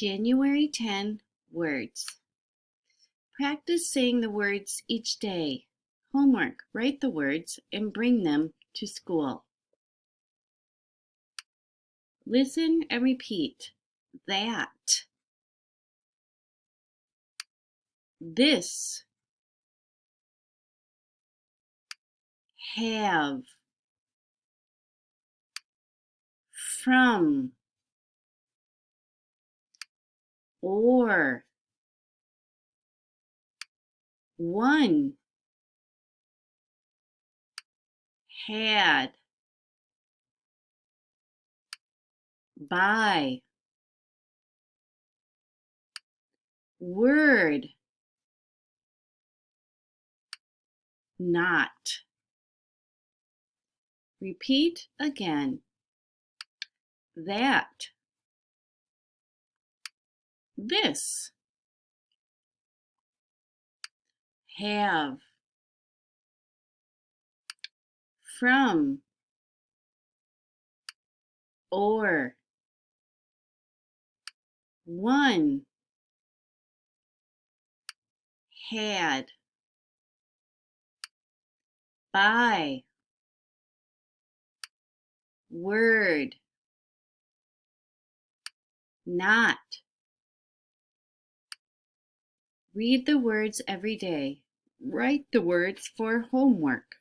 January 10 words. Practice saying the words each day. Homework, write the words and bring them to school. Listen and repeat. That. This. Have. From. Or. One. Had. By. Word. Not. Repeat again. That. This. Have. From. Or. One. Had. By. Word. Not. Read the words every day. Write the words for homework.